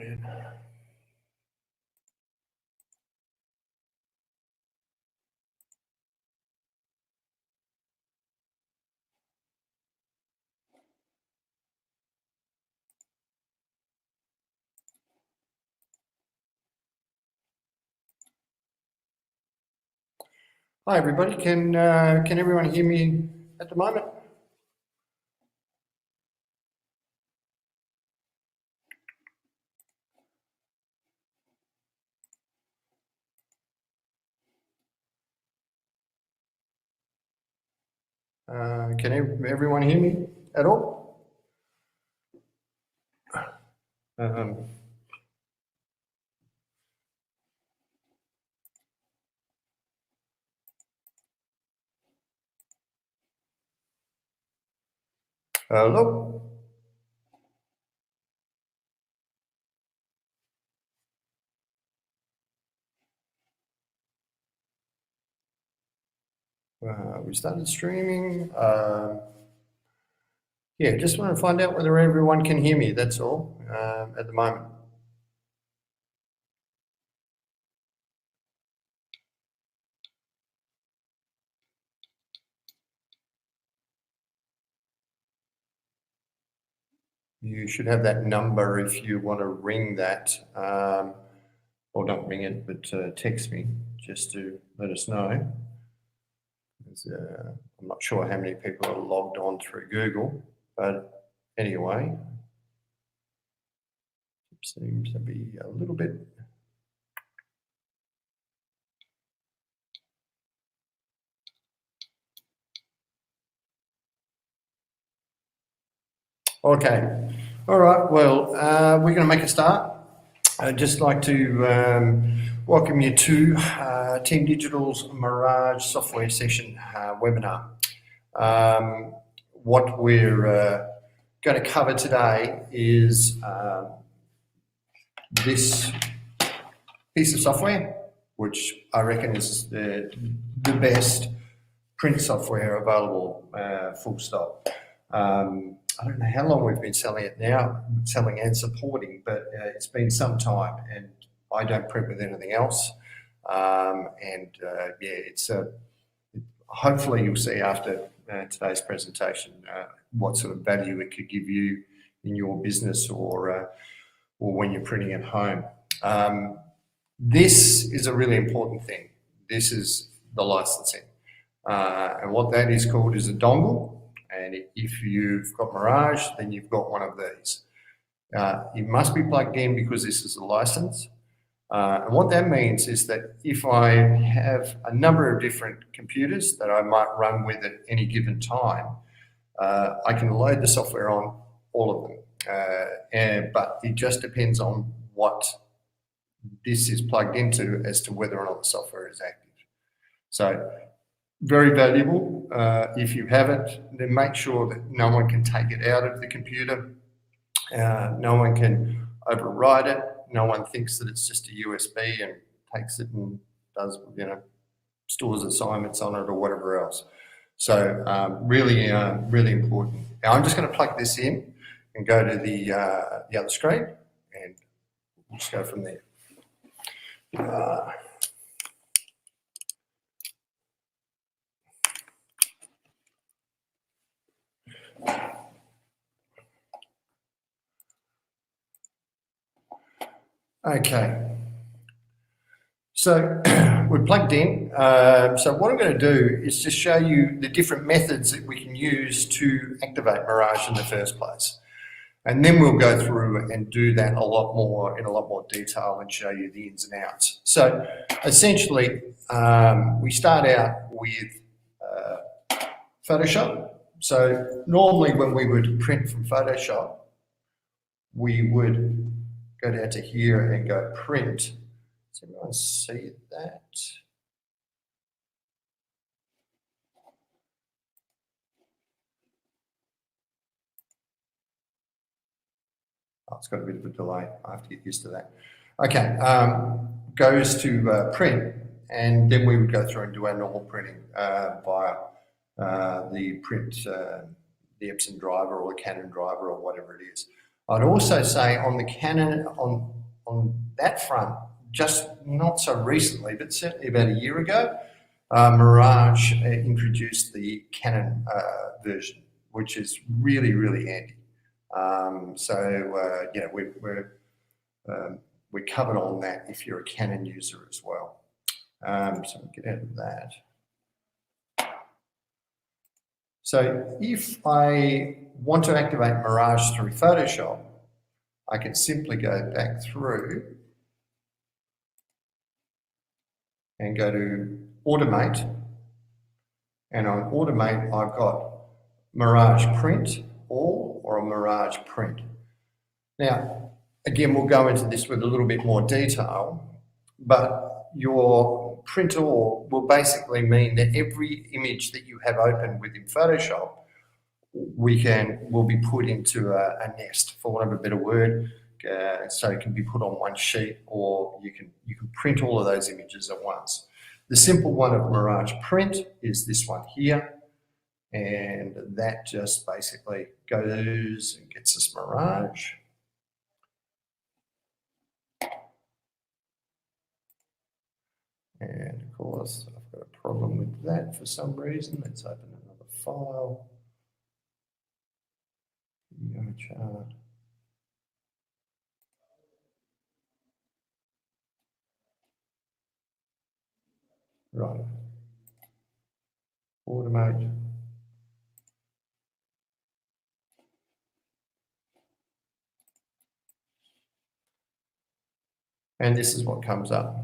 man. Hi everybody, can everyone hear me at the moment? Can everyone hear me at all? Um, Hello? We started streaming. Yeah, just want to find out whether everyone can hear me, that's all, at the moment. You should have that number if you want to ring that, or don't ring it, but text me just to let us know. I'm not sure how many people are logged on through Google, but anyway, it seems to be a little bit. Okay, all right, well, we're going to make a start. I'd just like to welcome you to Team Digital's Mirage software session webinar. What we're going to cover today is this piece of software, which I reckon is the best print software available, full stop. I don't know how long we've been selling it now, selling and supporting, but it's been some time, and I don't print with anything else. Yeah, it's hopefully you'll see after today's presentation what sort of value it could give you in your business or when you're printing at home. This is a really important thing. This is the licensing. And what that is called is a dongle. And if you've got Mirage, then you've got one of these. It must be plugged in because this is a license. And what that means is that if I have a number of different computers that I might run with at any given time, I can load the software on all of them. But it just depends on what this is plugged into as to whether or not the software is active. So very valuable. If you have it, then make sure that no one can take it out of the computer. No one can override it. No one thinks that it's just a USB and takes it and does, stores assignments on it or whatever else. So really important. Now I'm just going to plug this in and go to the other screen, and we'll just go from there. Okay, so we're plugged in. So what I'm going to do is just show you the different methods that we can use to activate Mirage in the first place. And then we'll go through and do that in a lot more detail and show you the ins and outs. So essentially, we start out with Photoshop. So normally when we would print from Photoshop, we would go down to here and go print. Does everyone see that? Oh, it's got a bit of a delay. I have to get used to that. Okay, goes to print, and then we would go through and do our normal printing via the Epson driver or the Canon driver or whatever it is. I'd also say on the Canon, on that front, just not so recently, but certainly about a year ago, Mirage introduced the Canon version, which is really, really handy. Yeah, we're covered on that if you're a Canon user as well. So we'll get out of that. So if I want to activate Mirage through Photoshop, I can simply go back through and go to Automate. And on Automate, I've got Mirage Print All or a Mirage Print. Now, again, we'll go into this with a little bit more detail, but your print all will basically mean that every image that you have open within Photoshop will be put into a nest, for want of a better word. So it can be put on one sheet, or you can print all of those images at once. The simple one of Mirage Print is this one here, and that just basically goes and gets us Mirage. And of course, I've got a problem with that for some reason. Let's open another file. Video chart. Right. Automate. And this is what comes up.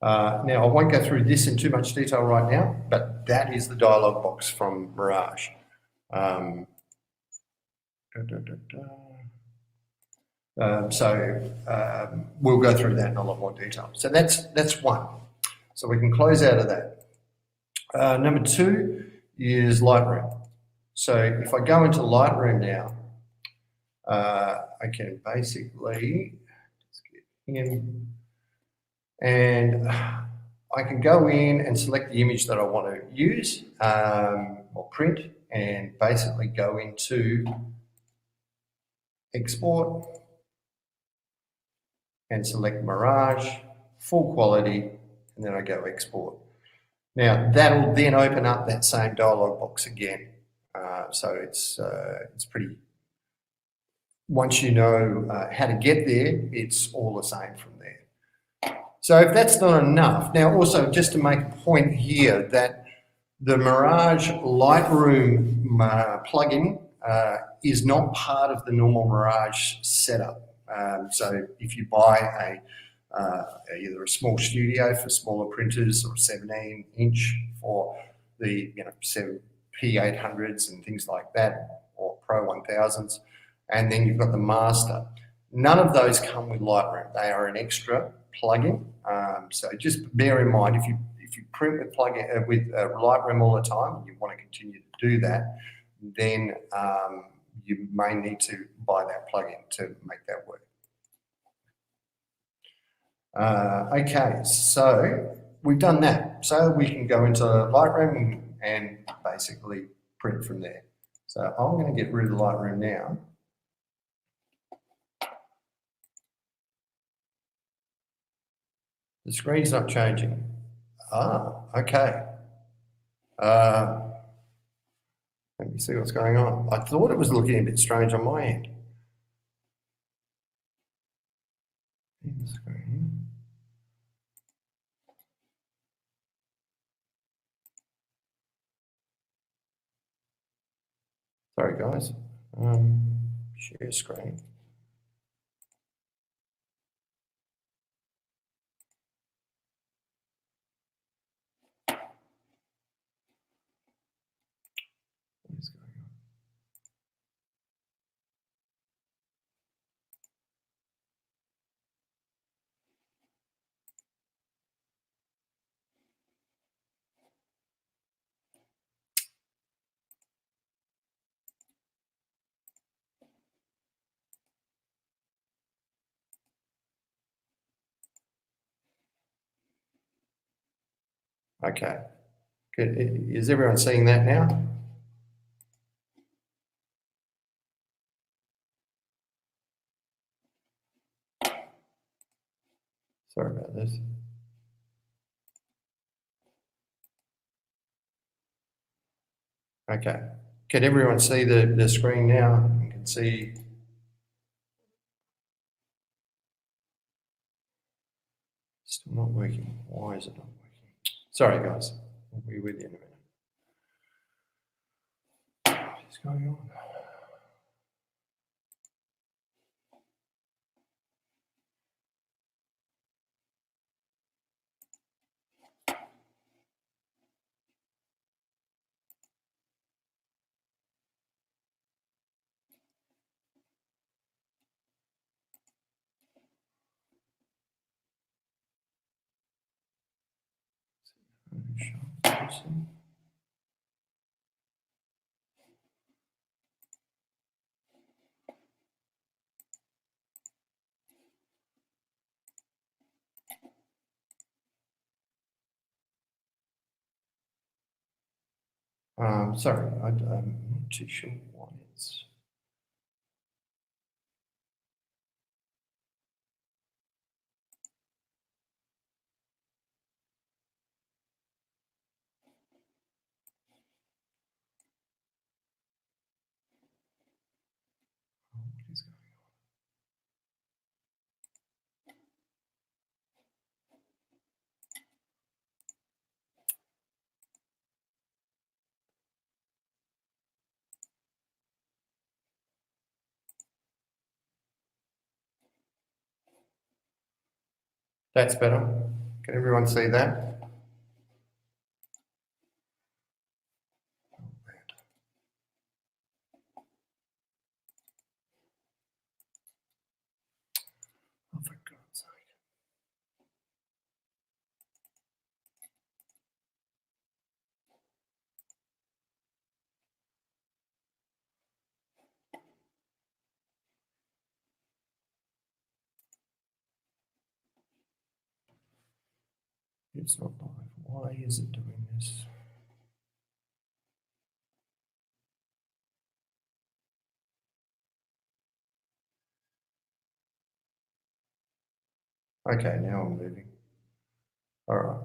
Now, I won't go through this in too much detail right now, but that is the dialog box from Mirage. We'll go through that in a lot more detail. So that's one. So we can close out of that. Number two is Lightroom. So if I go into Lightroom now, I can basically just get in, and I can go in and select the image that I want to use or print, and basically go into Export and select Mirage, full quality, and then I go Export. Now that'll then open up that same dialog box again. So it's pretty. Once you know how to get there, it's all the same from there. So if that's not enough, now also just to make a point here that the Mirage Lightroom plugin is not part of the normal Mirage setup. So if you buy either a small studio for smaller printers or 17-inch for the P800s and things like that, or Pro 1000s, and then you've got the Master. None of those come with Lightroom. They are an extra plugin. So just bear in mind, if you print with Lightroom all the time and you want to continue to do that, then you may need to buy that plugin to make that work. Okay, so we've done that. So we can go into Lightroom and basically print from there. So I'm going to get rid of Lightroom now. The screen's not changing. Okay. Let me see what's going on. I thought it was looking a bit strange on my end. Sorry, guys. Share screen. What's going on? Okay. Good. Is everyone seeing that now? Sorry about this. Okay, can everyone see the screen now? You can see. Still not working. Why is it not working? Sorry guys, I'll be with you in a minute. What is going on? Sorry, I'm not too sure why it's. What is going on? That's better. Can everyone see that? Oh, for God's sake. It's not live. Why is it doing this? Okay, now I'm moving. All right.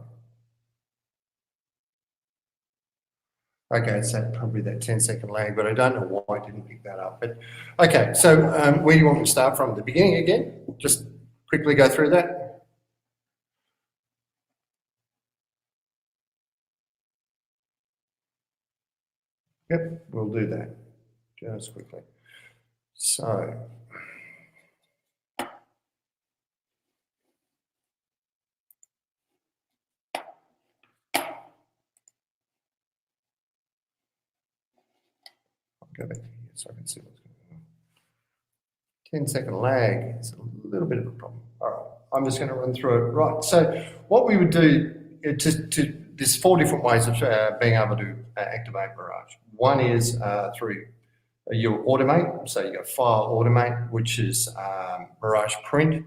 Okay, it's probably that 10-second lag, but I don't know why I didn't pick that up. But okay, so where do you want me to start from? The beginning again? Just quickly go through that. Yep, we'll do that just quickly. So. Go back to here so I can see what's going on. 10-second lag is a little bit of a problem. All right, I'm just going to run through it. Right, so what we would do there's 4 different ways of being able to activate Mirage. One is through your automate, so you go file automate, which is Mirage print,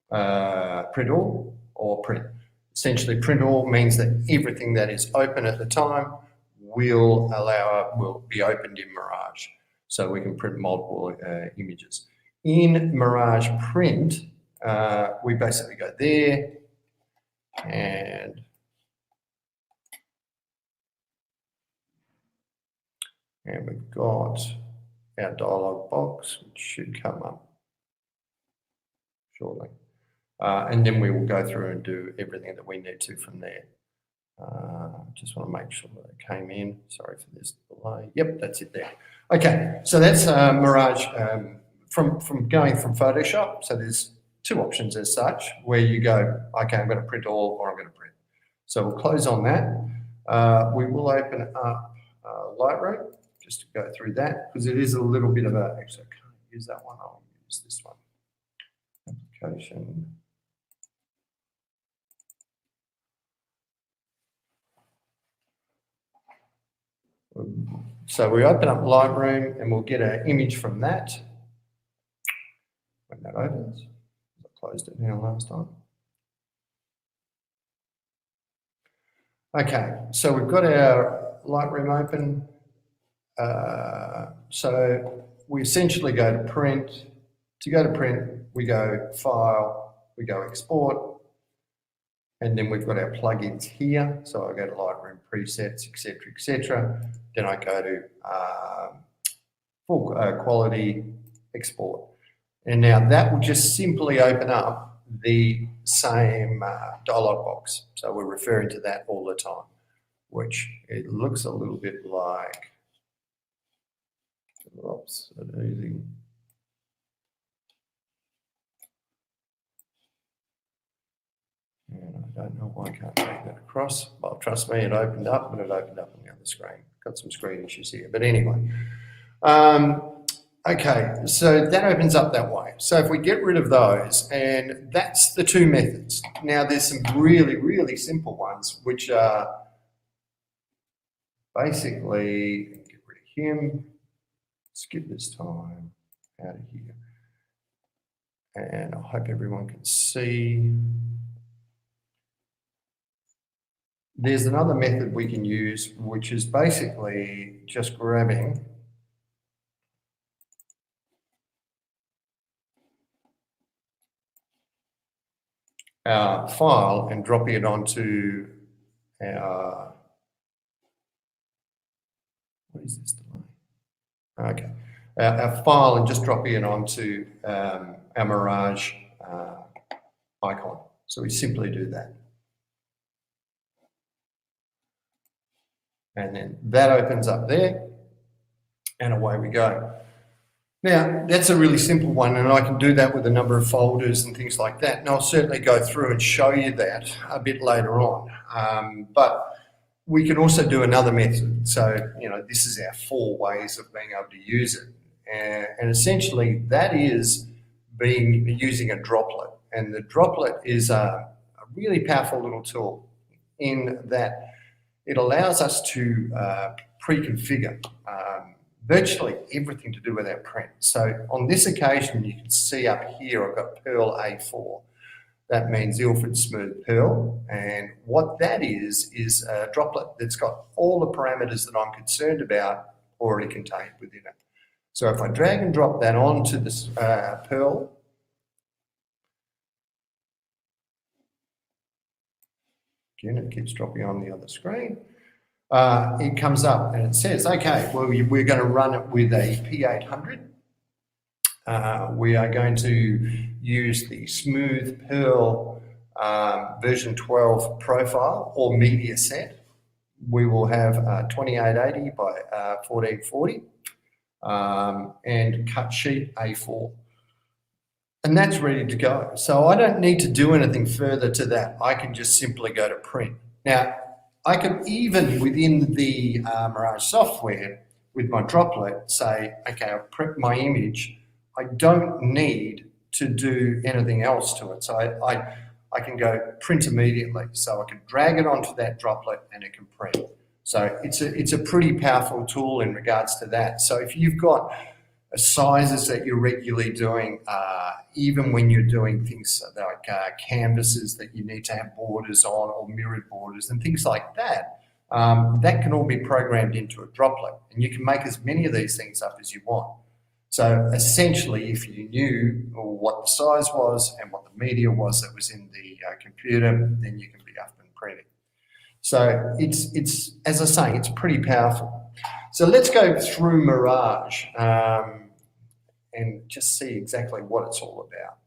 print all, or print. Essentially, print all means that everything that is open at the time will be opened in Mirage, so we can print multiple images. In Mirage print, we basically go there and we've got our dialog box, which should come up shortly. And then we will go through and do everything that we need to from there. Just want to make sure that it came in. Sorry for this delay. Yep, that's it there. Okay, so that's Mirage from going from Photoshop. So there's 2 options as such, where you go, okay, I'm going to print all or I'm going to print. So we'll close on that. We will open up Lightroom just to go through that, because it is a little bit of a, actually I can't use that one, I'll use this one. Application. So we open up Lightroom and we'll get an image from that. When that opens, I closed it now last time. Okay, so we've got our Lightroom open. So we essentially go to print. To go to print, we go File, we go Export, And then we've got our plugins here. So I go to Lightroom presets, etc. Then I go to full quality export. And now that will just simply open up the same dialog box. So we're referring to that all the time, which it looks a little bit like, oops, easy. And I don't know why I can't take that across. Well, trust me, it opened up, but it opened up on the other screen. Got some screen issues here, but anyway. Okay, so that opens up that way. So if we get rid of those, and that's the two methods. Now there's some really, really simple ones, which are basically, get rid of him, skip this time, out of here. And I hope everyone can see. There's another method we can use, which is basically just grabbing our file and dropping it onto our, what is this delay? Okay, our file and just dropping it onto our Mirage icon. So we simply do that. And then that opens up there, and away we go. Now, that's a really simple one, and I can do that with a number of folders and things like that. And I'll certainly go through and show you that a bit later on. But we can also do another method. So, you know, this is our 4 ways of being able to use it. And essentially, that is using a droplet. And the droplet is a really powerful little tool in that it allows us to pre-configure virtually everything to do with our print. So on this occasion, you can see up here, I've got Pearl A4. That means Ilford Smooth Pearl. And what that is a droplet that's got all the parameters that I'm concerned about already contained within it. So if I drag and drop that onto this Pearl, again, it keeps dropping on the other screen. It comes up and it says, okay, well, we're going to run it with a P800. We are going to use the Smooth Pearl version 12 profile or media set. We will have 2880 by 1440 and cut sheet A4. And that's ready to go. So I don't need to do anything further to that. I can just simply go to print. Now, I can even within the Mirage software with my droplet say, okay, I've prepped my image. I don't need to do anything else to it. So I can go print immediately. So I can drag it onto that droplet and it can print. So it's a pretty powerful tool in regards to that. So if you've got sizes that you're regularly doing, even when you're doing things like canvases that you need to have borders on or mirrored borders and things like that, that can all be programmed into a droplet, and you can make as many of these things up as you want. So essentially, if you knew what the size was and what the media was that was in the computer, then you can be up and printing. So it's as I say, it's pretty powerful. So let's go through Mirage and just see exactly what it's all about.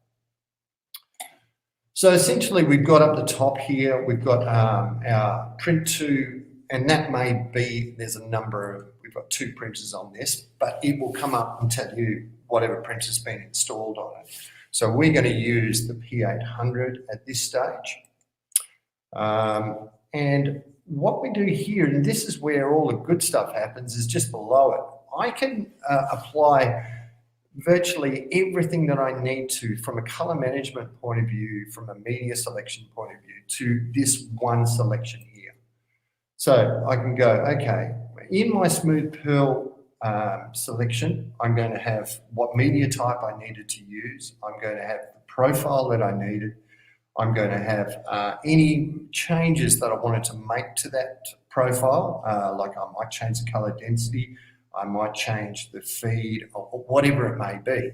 So essentially, we've got up the top here, we've got our print to, and that may be, there's a number of, we've got 2 printers on this, but it will come up and tell you whatever printer's been installed on it. So we're going to use the P800 at this stage. And what we do here, and this is where all the good stuff happens, is just below it. I can apply virtually everything that I need to from a color management point of view, from a media selection point of view, to this one selection here. So I can go, okay, in my Smooth Pearl selection, I'm going to have what media type I needed to use. I'm going to have the profile that I needed. I'm going to have any changes that I wanted to make to that profile, like I might change the color density, I might change the feed, or whatever it may be.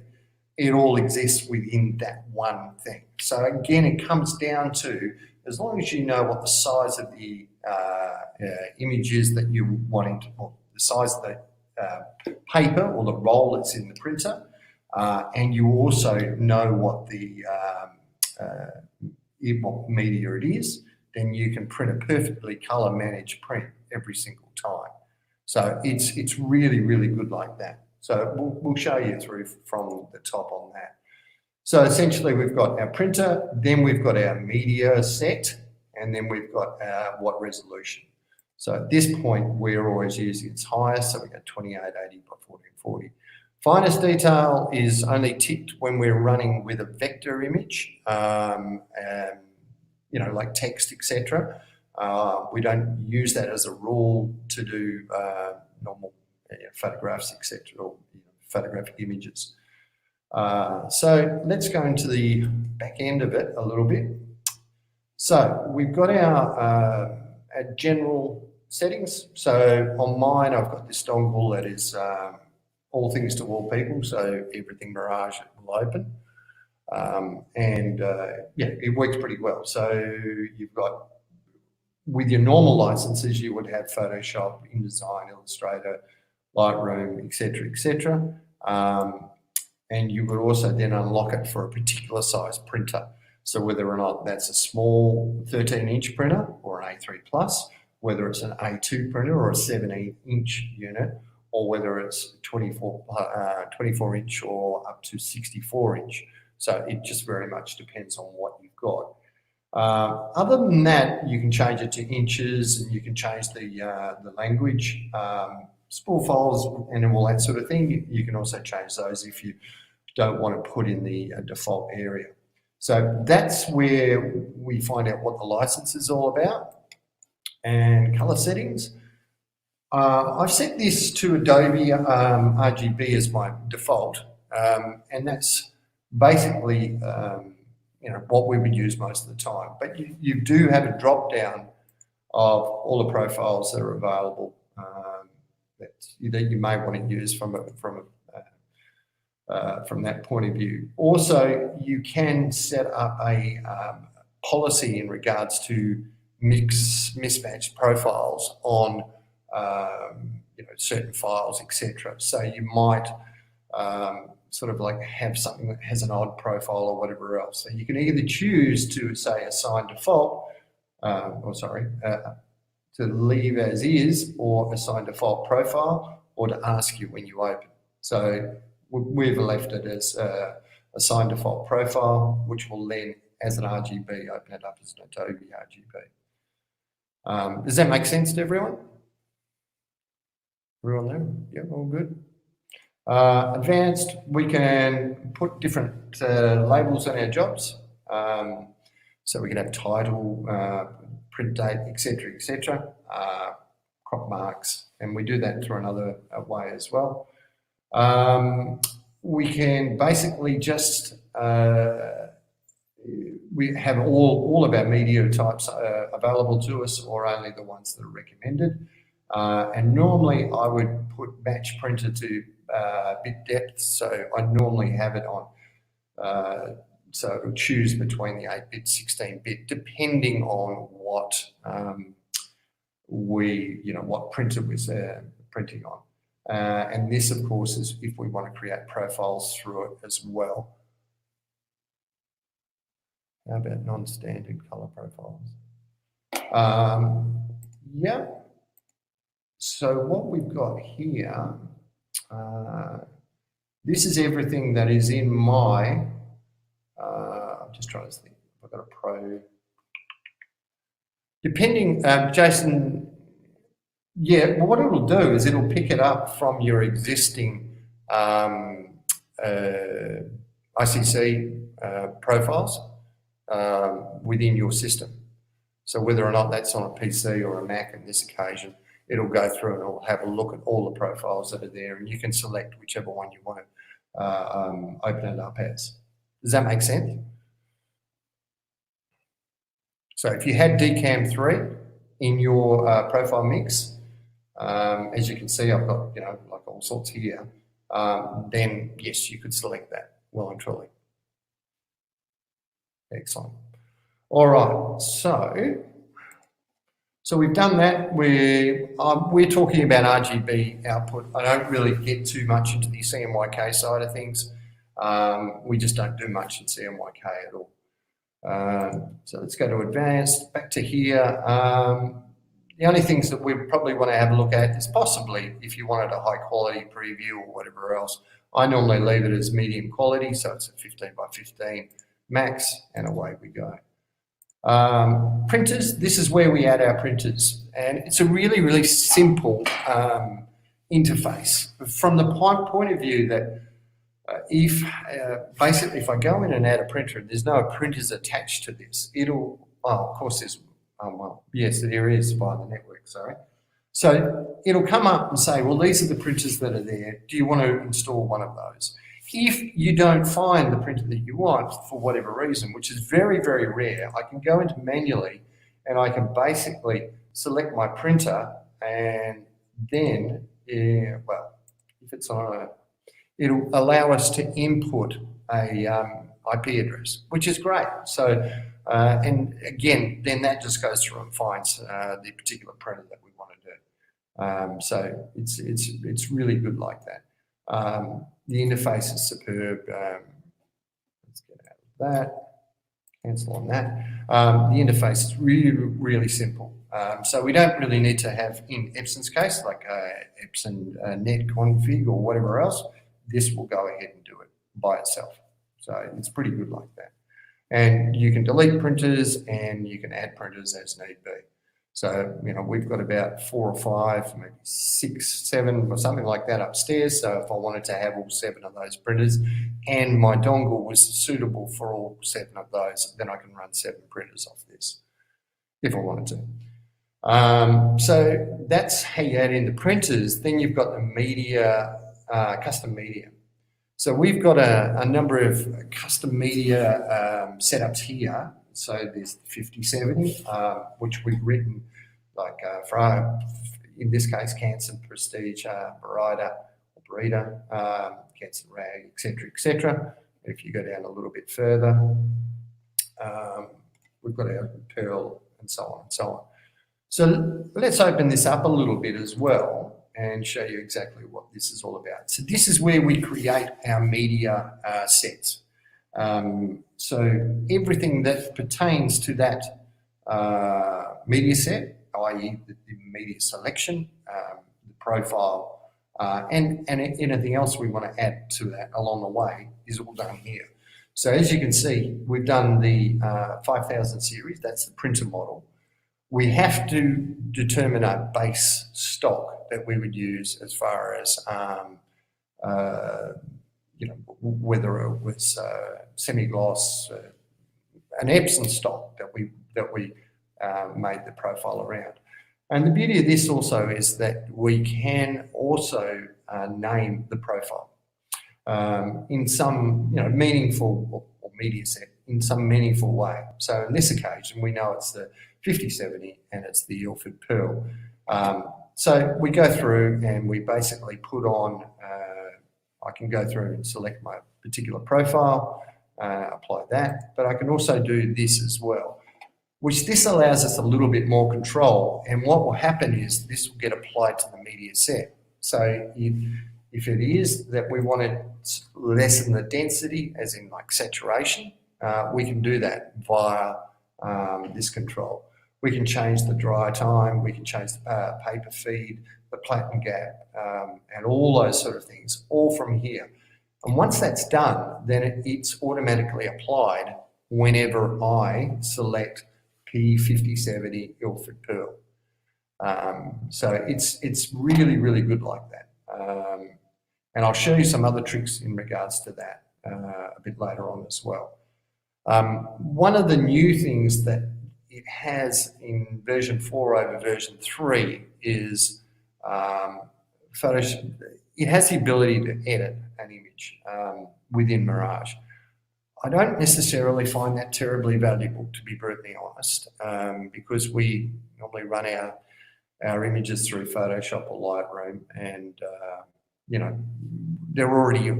It all exists within that one thing. So again, it comes down to as long as you know what the size of the image is that you're wanting to, or the size of the paper or the roll that's in the printer, and you also know what the what media it is, then you can print a perfectly color managed print every single time. So it's really, really good like that. So we'll show you through from the top on that. So essentially we've got our printer, then we've got our media set, and then we've got what resolution. So at this point, we're always using its highest, so we got 2880 by 1440. Finest detail is only ticked when we're running with a vector image, you know, like text, etc. We don't use that as a rule to do normal photographs, etc., or photographic images. So let's go into the back end of it a little bit. So we've got our general settings. So on mine, I've got this dongle that is all things to all people, so everything Mirage will open. Yeah, it works pretty well. So you've got, with your normal licenses, you would have Photoshop, InDesign, Illustrator, Lightroom, etc., etc. And you would also then unlock it for a particular size printer. So whether or not that's a small 13-inch printer or an A3 Plus, whether it's an A2 printer or a 17-inch unit, or whether it's 24-inch or up to 64-inch. So it just very much depends on what you've got. Other than that, you can change it to inches, and you can change the language, spool files, and all that sort of thing. You can also change those if you don't want to put in the default area. So that's where we find out what the license is all about. And color settings. I've set this to Adobe RGB as my default, and that's basically you know, what we would use most of the time. But you do have a drop down of all the profiles that are available that you may want to use from that point of view. Also, you can set up a policy in regards to mismatched profiles on you know, certain files, etc. So you might sort of like have something that has an odd profile or whatever else. So you can either choose to say assign default, to leave as is, or assign default profile, or to ask you when you open. So we've left it as assign default profile, which will then, as an RGB, open it up as an Adobe RGB. Does that make sense to everyone? Everyone there? Yeah, all good. Advanced, we can put different labels on our jobs. So we can have title, print date, etc., etc., crop marks, and we do that through another way as well. We can basically just we have all of our media types available to us, or only the ones that are recommended. And normally I would put match printer to bit depth, so I normally have it on, so it will choose between the 8-bit, 16-bit, depending on what what printer was printing on. And this, of course, is if we want to create profiles through it as well. How about non-standard color profiles? Yeah. So what we've got here, this is everything that is in my, I'm just trying to think, I've got a pro. Depending, Jason, yeah, well, what it will do is it'll pick it up from your existing ICC profiles within your system. So whether or not that's on a PC or a Mac in this occasion, it'll go through and it'll have a look at all the profiles that are there, and you can select whichever one you want to open it up as. Does that make sense? So if you had DCAM 3 in your profile mix, as you can see, I've got, like all sorts here, then yes, you could select that well and truly. Excellent. All right, so we've done that. We're talking about RGB output. I don't really get too much into the CMYK side of things. We just don't do much in CMYK at all. So let's go to advanced, back to here. The only things that we probably want to have a look at is possibly if you wanted a high quality preview or whatever else. I normally leave it as medium quality, so it's a 15 by 15 max, and away we go. Printers, this is where we add our printers, and it's a really, really simple interface from the point of view that basically if I go in and add a printer and there's no printers attached to this, of course there's, yes, there is via the network, sorry. So it'll come up and say, well, these are the printers that are there. Do you want to install one of those? If you don't find the printer that you want for whatever reason, which is very, very rare, I can go into manually and I can basically select my printer, and then, if it's on it'll allow us to input a IP address, which is great. So, and again, then that just goes through and finds the particular printer that we want to do. So it's really good like that. The interface is superb. Let's get out of that. Cancel on that. The interface is really, really simple. So we don't really need to have, in Epson's case, like Epson net config or whatever else. This will go ahead and do it by itself. So it's pretty good like that. And you can delete printers and you can add printers as need be. So, we've got about 4 or 5, maybe 6, 7 or something like that upstairs. So if I wanted to have all 7 of those printers and my dongle was suitable for all 7 of those, then I can run 7 printers off this if I wanted to. So that's how you add in the printers. Then you've got the media, custom media. So we've got a number of custom media setups here. So there's the 5070, which we've written like for, in this case, Canson, Prestige, Barida, Canson Rag, etc., etc. If you go down a little bit further, we've got our Pearl and so on and so on. So let's open this up a little bit as well and show you exactly what this is all about. So this is where we create our media sets. So everything that pertains to that media set, i.e. the media selection, the profile, and anything else we want to add to that along the way is all done here. So as you can see, we've done the 5000 series, that's the printer model. We have to determine a base stock that we would use as far as whether it was semi-gloss, an Epson stock that we made the profile around. And the beauty of this also is that we can also name the profile in some meaningful or media set in some meaningful way. So in this occasion, we know it's the 5070 and it's the Ilford Pearl. So we go through and we basically put on, I can go through and select my particular profile, apply that, but I can also do this as well, which this allows us a little bit more control. And what will happen is this will get applied to the media set. So if it is that we want to lessen the density, as in like saturation, we can do that via this control. We can change the dry time, we can change the paper feed, the platen gap, and all those sort of things, all from here. And once that's done, then it's automatically applied whenever I select P5070 Ilford Pearl. So it's really, really good like that. And I'll show you some other tricks in regards to that a bit later on as well. One of the new things that it has in version 4 over version 3 is Photoshop. It has the ability to edit an image within Mirage. I don't necessarily find that terribly valuable, to be brutally honest, because we normally run our images through Photoshop or Lightroom, and they're already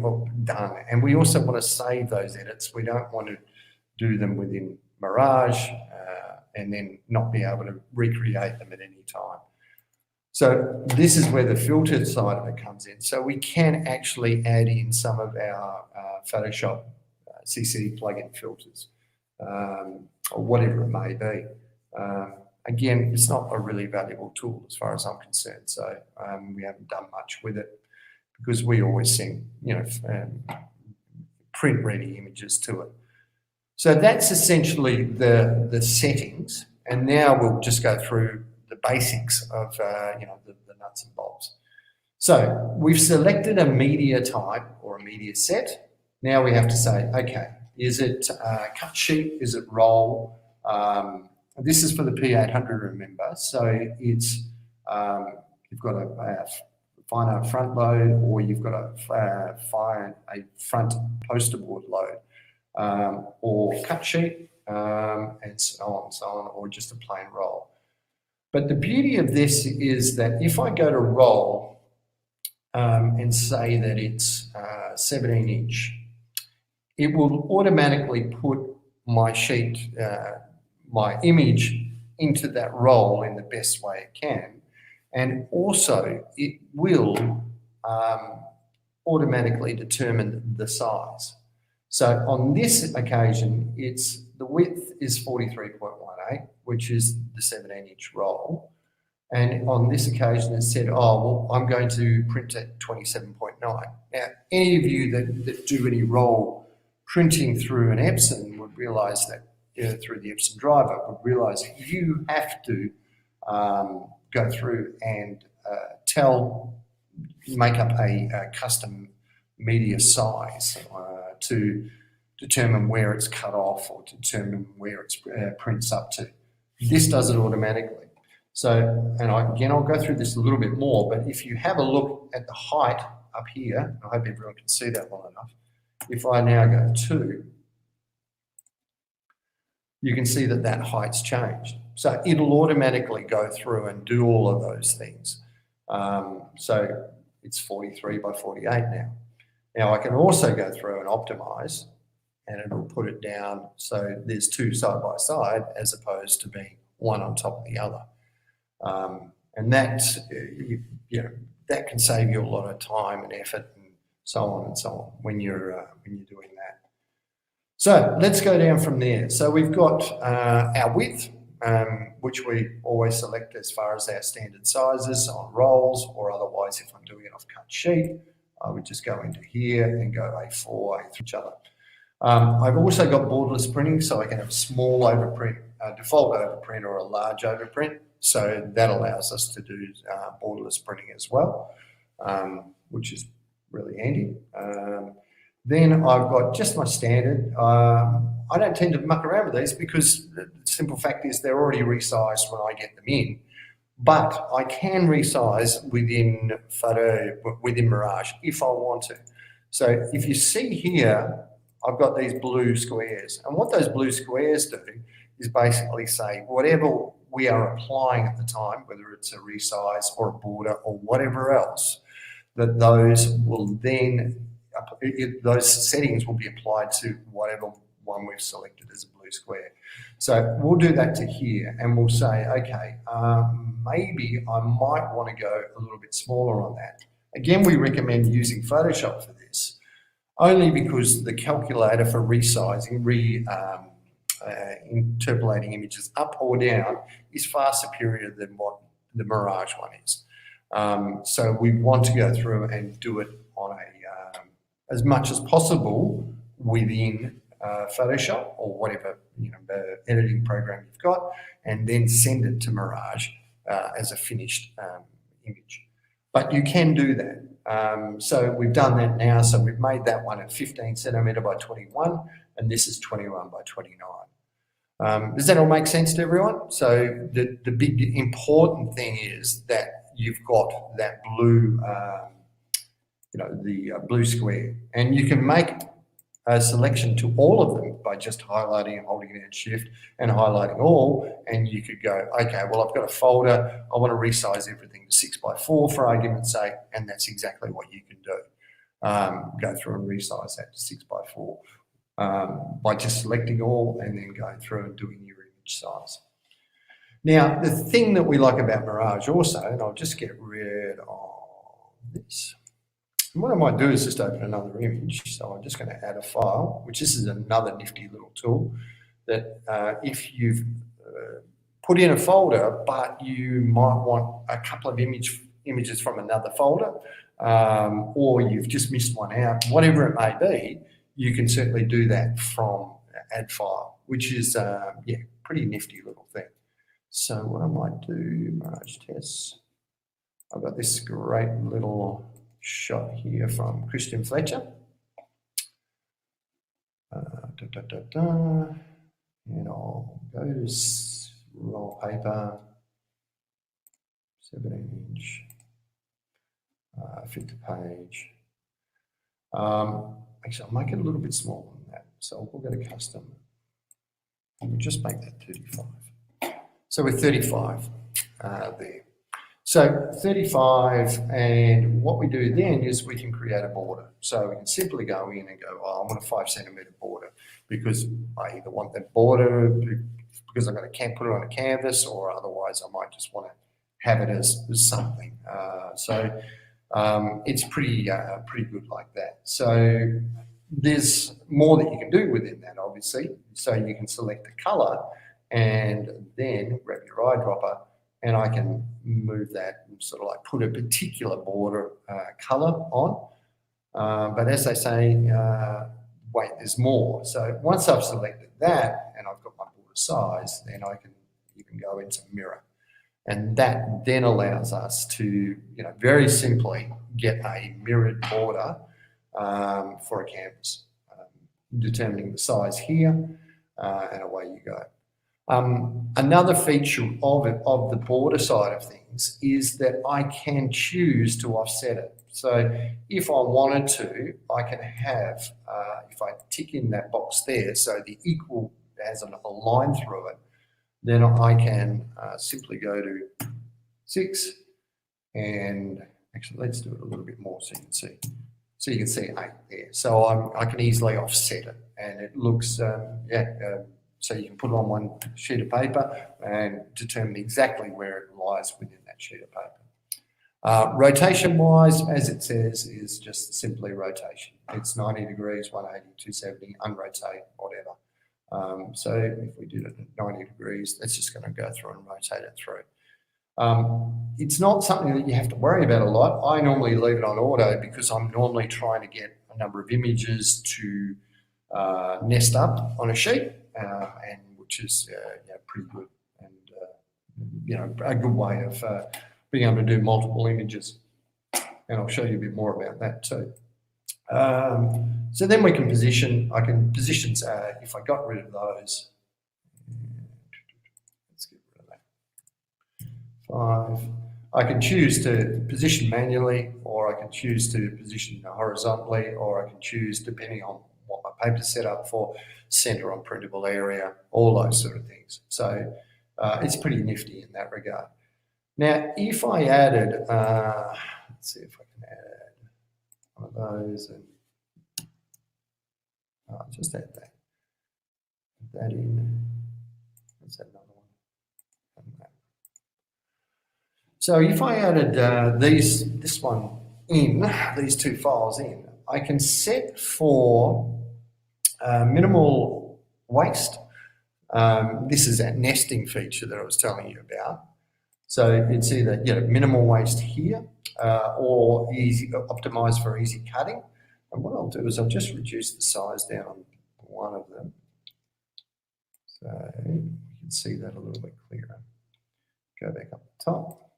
done. And we also want to save those edits. We don't want to do them within Mirage, and then not be able to recreate them at any time. So this is where the filter side of it comes in. So we can actually add in some of our Photoshop CC plugin filters, or whatever it may be. Again, it's not a really valuable tool as far as I'm concerned. So we haven't done much with it because we always send, print-ready images to it. So that's essentially the settings, and now we'll just go through the basics of the nuts and bolts. So we've selected a media type or a media set. Now we have to say, okay, is it cut sheet? Is it roll? This is for the P800, remember. So it's you've got a fine art front load, or you've got a front poster board load. Or cut sheet, and so on, or just a plain roll. But the beauty of this is that if I go to roll and say that it's 17-inch, it will automatically put my sheet, my image into that roll in the best way it can. And also it will automatically determine the size. So on this occasion, the width is 43.18, which is the 17-inch roll. And on this occasion, it said, oh, well, I'm going to print at 27.9. Now, any of you that do any roll printing through an Epson would realize that, through the Epson driver, would realize that you have to go through and make up a custom media size to determine where it's cut off or determine where it prints up to. This does it automatically. So, and I'll go through this a little bit more, but if you have a look at the height up here, I hope everyone can see that well enough. If I now go 2, you can see that height's changed. So it'll automatically go through and do all of those things. So it's 43 by 48 now. Now I can also go through and optimize, and it'll put it down so there's 2 side by side as opposed to being one on top of the other. And that, that can save you a lot of time and effort and so on when you're doing that. So let's go down from there. So we've got our width, which we always select as far as our standard sizes on rolls, or otherwise if I'm doing it off cut sheet, I would just go into here and go A4, A3 each other. I've also got borderless printing, so I can have a small overprint, default overprint, or a large overprint. So that allows us to do borderless printing as well, which is really handy. Then I've got just my standard. I don't tend to muck around with these because the simple fact is they're already resized when I get them in. But I can resize within Mirage if I want to. So if you see here, I've got these blue squares. And what those blue squares do is basically say whatever we are applying at the time, whether it's a resize or a border or whatever else, that those will then, those settings will be applied to whatever one we've selected as a blue square. So we'll do that to here, and we'll say, okay, maybe I might want to go a little bit smaller on that. Again, we recommend using Photoshop for this, only because the calculator for resizing, interpolating images up or down is far superior than what the Mirage one is. So we want to go through and do it on a as much as possible within Photoshop or whatever editing program you've got, and then send it to Mirage as a finished image. But you can do that. So we've done that now. So we've made that one at 15 centimetre by 21, and this is 21 by 29. Does that all make sense to everyone? So the big important thing is that you've got that blue, the blue square, and you can make a selection to all of them by just highlighting and holding down shift and highlighting all, and you could go, okay, well, I've got a folder, I want to resize everything to 6x4 for argument's sake, and that's exactly what you can do. Go through and resize that to 6x4. by just selecting all and then going through and doing your image size. Now, the thing that we like about Mirage also, and I'll just get rid of this. And what I might do is just open another image. So I'm just going to add a file, which this is another nifty little tool that if you've put in a folder, but you might want a couple of images from another folder, or you've just missed one out, whatever it may be, you can certainly do that from add file, which is, yeah, pretty nifty little thing. So what I might do, Mirage tests, I've got this great little shot here from Christian Fletcher. And I'll go to roll paper, 17-inch, fit to page. Actually, I'll make it a little bit smaller than that. So we'll go to custom and we'll just make that 35. So we're 35 there. So 35, and what we do then is we can create a border. So we can simply go in and go, oh, I want a 5-centimeter border because I either want that border because I'm going to put it on a canvas, or otherwise I might just want to have it as something. It's pretty good like that. So there's more that you can do within that, obviously. So you can select the color and then grab your eyedropper, and I can move that and sort of like put a particular border color on. But as I say, wait, there's more. So once I've selected that and I've got my border size, then you can go into mirror. And that then allows us to, very simply get a mirrored border for a canvas, determining the size here, and away you go. Another feature of the border side of things is that I can choose to offset it. So if I wanted to, I can have, if I tick in that box there, so the equal has a line through it, then I can simply go to 6, and actually let's do it a little bit more so you can see. So you can see 8 there. So I can easily offset it, and it looks, so you can put it on one sheet of paper and determine exactly where it lies within that sheet of paper. Rotation-wise, as it says, is just simply rotation. It's 90 degrees, 180, 270, unrotate, whatever. So if we did it at 90 degrees, that's just going to go through and rotate it through. It's not something that you have to worry about a lot. I normally leave it on auto because I'm normally trying to get a number of images to nest up on a sheet, and which is pretty good, and a good way of being able to do multiple images. And I'll show you a bit more about that too. So then we can position. I can position. If I got rid of those, let's get rid of that. 5. I can choose to position manually, or I can choose to position horizontally, or I can choose, depending on what my paper's set up for, center on printable area, all those sort of things. So it's pretty nifty in that regard. Now, if I added, let's see if I can add one of those, and just add that. Put that in. Let's add another one. And that. So if I added this one in, these two files in, I can set for minimal waste. This is that nesting feature that I was telling you about. So it's either minimal waste here, or easy, optimized for easy cutting. And what I'll do is I'll just reduce the size down on one of them, so you can see that a little bit clearer. Go back up the top.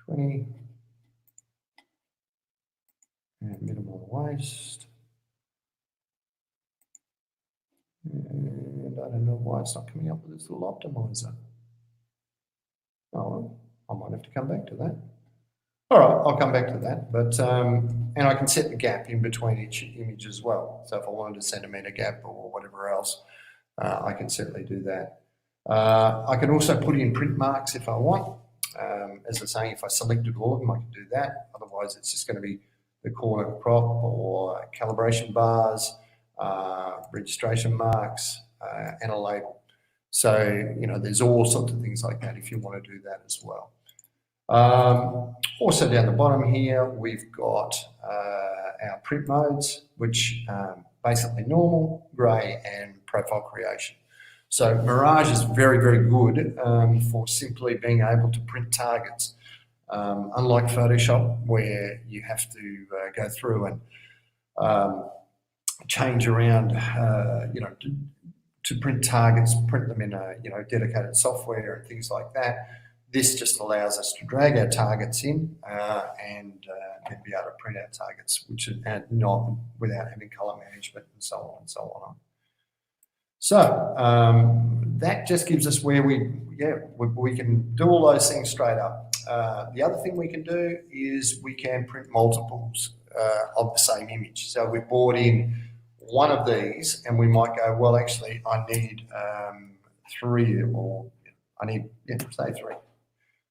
20. And minimal waste. And I don't know why it's not coming up with this little optimizer. Oh, well, I might have to come back to that. All right, I'll come back to that. But and I can set the gap in between each image as well. So if I wanted a centimetre gap or whatever else, I can certainly do that. I can also put in print marks if I want. As I was saying, if I selected all of them, I can do that. Otherwise, it's just going to be the corner crop or calibration bars, registration marks, and a label. So, there's all sorts of things like that if you want to do that as well. Also down the bottom here, we've got our print modes, which basically normal, grey, and profile creation. So Mirage is very, very good for simply being able to print targets. Unlike Photoshop, where you have to go through and change around, to print targets, print them in a dedicated software and things like that. This just allows us to drag our targets in and be able to print our targets, which and not without having color management and so on and so on. So that just gives us where we can do all those things straight up. The other thing we can do is we can print multiples of the same image. So we brought in one of these and we might go, well, actually, I need 3, or I need, say 3.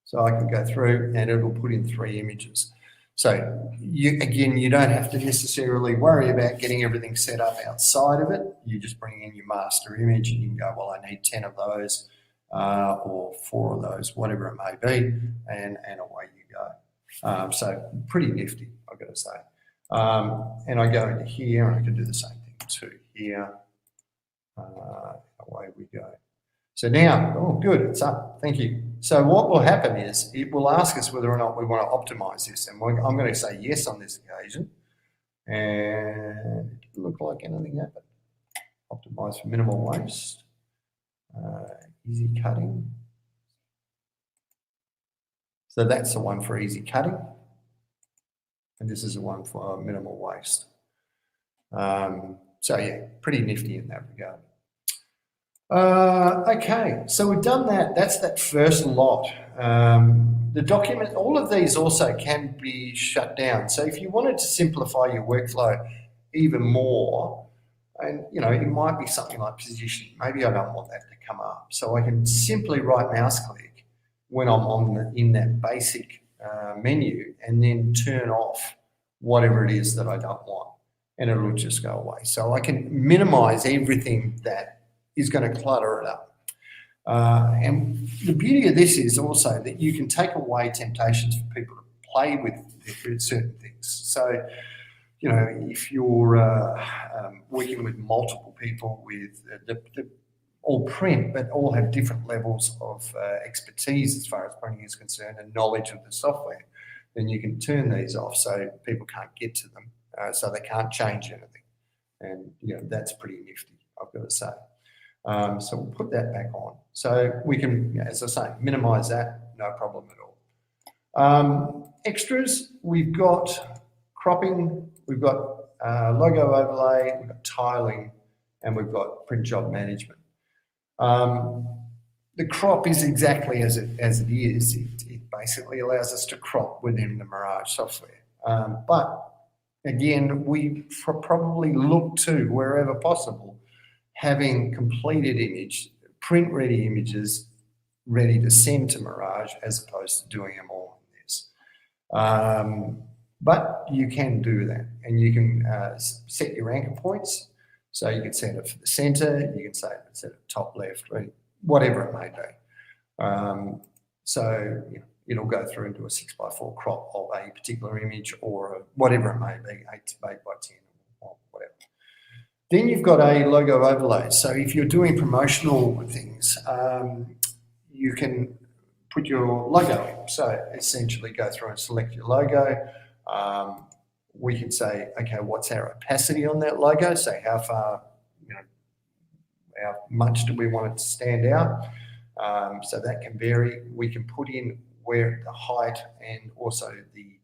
So I can go through and it'll put in 3 images. So you don't have to necessarily worry about getting everything set up outside of it. You just bring in your master image and you can go, well, I need 10 of those or 4 of those, whatever it may be, and away you go. So pretty nifty, I've got to say. And I go into here and I can do the same thing too here. Away we go. So now, oh, good, it's up. Thank you. So what will happen is it will ask us whether or not we want to optimize this. And I'm going to say yes on this occasion. And it doesn't look like anything happened. Optimize for minimal waste. Easy cutting. So that's the one for easy cutting. And this is the one for minimal waste. So yeah, pretty nifty in that regard. Okay, so we've done that. That's that first lot. The document, all of these also can be shut down. So if you wanted to simplify your workflow even more, and it might be something like position. Maybe I don't want that to come up. So I can simply right mouse click when I'm in that basic menu and then turn off whatever it is that I don't want, and it'll just go away. So I can minimize everything that is going to clutter it up. And the beauty of this is also that you can take away temptations for people to play with certain things. So, if you're working with multiple people with all print, but all have different levels of expertise as far as printing is concerned and knowledge of the software, then you can turn these off so people can't get to them, so they can't change anything. And, that's pretty nifty, I've got to say. So we'll put that back on. So we can, as I say, minimize that, no problem at all. Extras, we've got cropping, we've got logo overlay, we've got tiling, and we've got print job management. The crop is exactly as it is. It basically allows us to crop within the Mirage software. But again, we probably look to, wherever possible, having completed image, print-ready images ready to send to Mirage as opposed to doing them all in this. But you can do that, and you can set your anchor points. So you can set it for the center, you can set it top left, whatever it may be. So it'll go through into a 6x4 crop of a particular image or whatever it may be, 8 by 10 or whatever. Then you've got a logo overlay. So if you're doing promotional things, you can put your logo in. So essentially go through and select your logo. We can say, okay, what's our opacity on that logo? So how far, how much do we want it to stand out? So that can vary. We can put in where the height and also the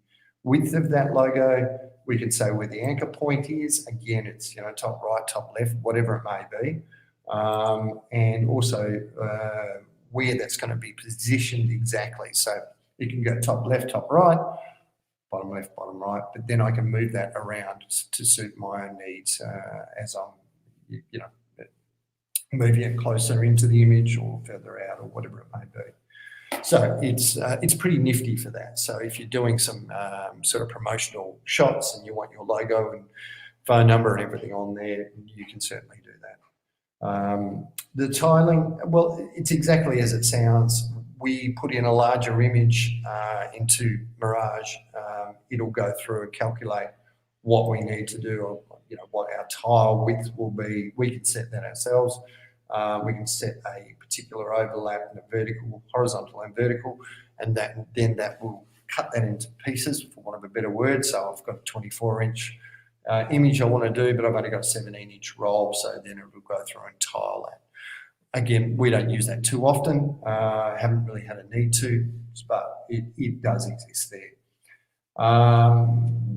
width of that logo. We can say where the anchor point is. Again, it's top right, top left, whatever it may be. And also where that's going to be positioned exactly. So you can go top left, top right, bottom left, bottom right, but then I can move that around to suit my own needs as I'm, moving it closer into the image or further out or whatever it may be. So it's pretty nifty for that. So if you're doing some sort of promotional shots and you want your logo and phone number and everything on there, you can certainly do that. The tiling, well, it's exactly as it sounds. We put in a larger image into Mirage. It'll go through and calculate what we need to do, or what our tile width will be. We can set that ourselves. We can set a particular overlap in a vertical, horizontal and vertical, and then that will cut that into pieces, for want of a better word. So I've got a 24-inch image I want to do, but I've only got a 17-inch roll, so then it will go through and tile that. Again, we don't use that too often. Haven't really had a need to, but it does exist there.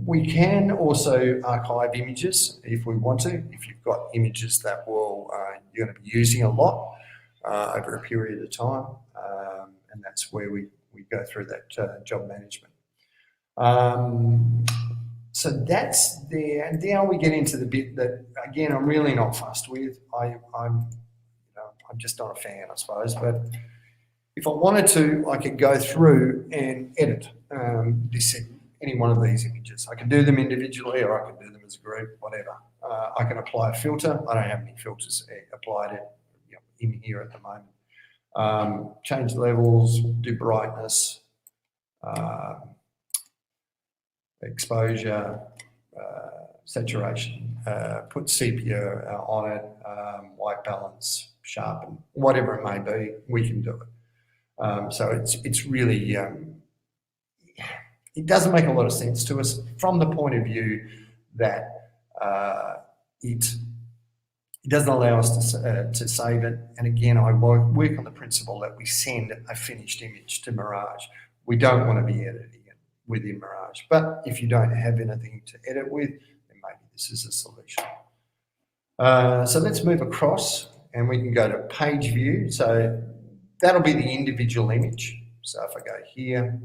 We can also archive images if we want to. If you've got images that you're going to be using a lot over a period of time, and that's where we go through that job management. So that's there. And now we get into the bit that, again, I'm really not fussed with. I'm just not a fan, I suppose. But if I wanted to, I could go through and edit any one of these images. I can do them individually, or I can do them as a group, whatever. I can apply a filter. I don't have any filters applied in here at the moment. Change levels, do brightness, exposure, saturation, put sepia on it, white balance, sharpen, whatever it may be, we can do it. So it's really, it doesn't make a lot of sense to us from the point of view that it doesn't allow us to save it. And again, I work on the principle that we send a finished image to Mirage. We don't want to be editing it within Mirage. But if you don't have anything to edit with, then maybe this is a solution. So let's move across and we can go to page view. So that'll be the individual image. So if I go here,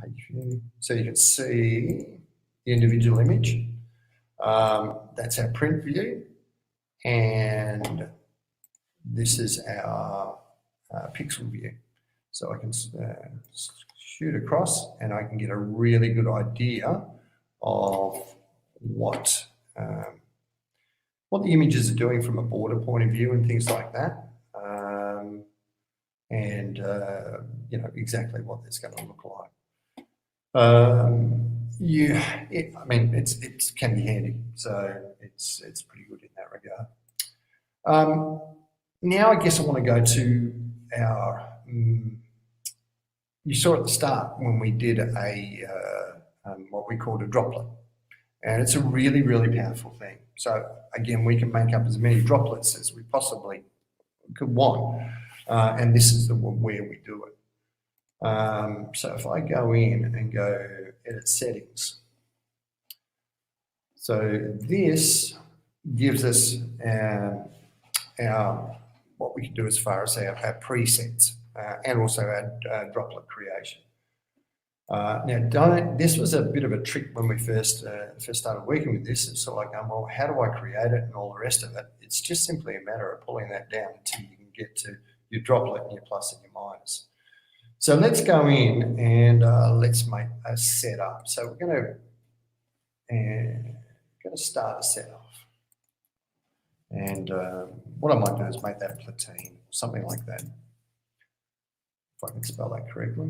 page view, so you can see the individual image. That's our print view, and this is our pixel view. So I can shoot across and I can get a really good idea of what the images are doing from a border point of view and things like that, and exactly what it's going to look like. I mean, it can be handy, so it's pretty good in that regard. Now I guess I want to go to our. You saw at the start when we did what we called a droplet, and it's a really, really powerful thing. So again, we can make up as many droplets as we possibly could want, and this is where we do it. So if I go in and go edit settings, so this gives us our what we can do as far as our presets and also our droplet creation. Now, this was a bit of a trick when we first started working with this. It's sort of like, well, how do I create it and all the rest of it? It's just simply a matter of pulling that down until you can get to your droplet and your plus and your minus. So let's go in and let's make a setup. So we're going to start a set off. And what I might do is make that platine, something like that. If I can spell that correctly.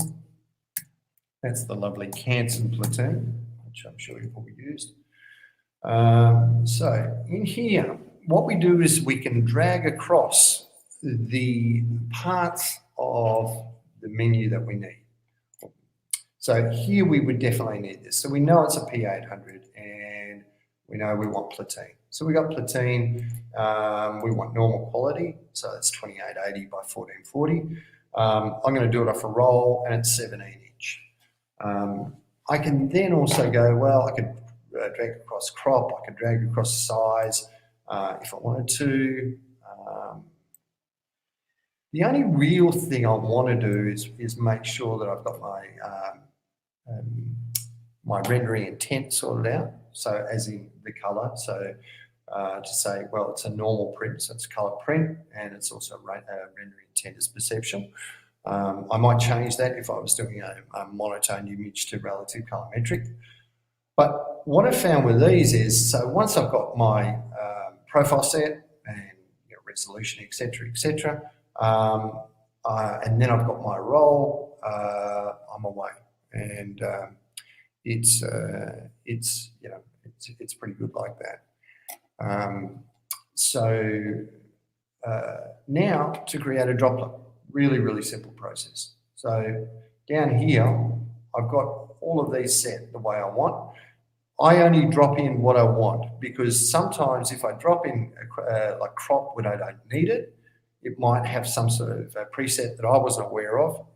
That's the lovely Canson platine, which I'm sure you've all used. So in here, what we do is we can drag across the parts of the menu that we need. So here we would definitely need this. So we know it's a P800 and we know we want platine. So we got platine, we want normal quality. So that's 2880 by 1440. I'm going to do it off a roll and it's 17-inch. I can then also go, well, I could drag across crop, I could drag across size if I wanted to. The only real thing I want to do is make sure that I've got my rendering intent sorted out. So as in the color, so to say, well, it's a normal print, so it's color print, and it's also rendering intent as perception. I might change that if I was doing a monotone image to relative colorimetric. But what I found with these is, so once I've got my profile set and resolution, etc., and then I've got my roll, I'm away, and it's pretty good like that. So now to create a droplet, really simple process. So down here, I've got all of these set the way I want. I only drop in what I want, because sometimes if I drop in like crop when I don't need it, it might have some sort of a preset that I wasn't aware of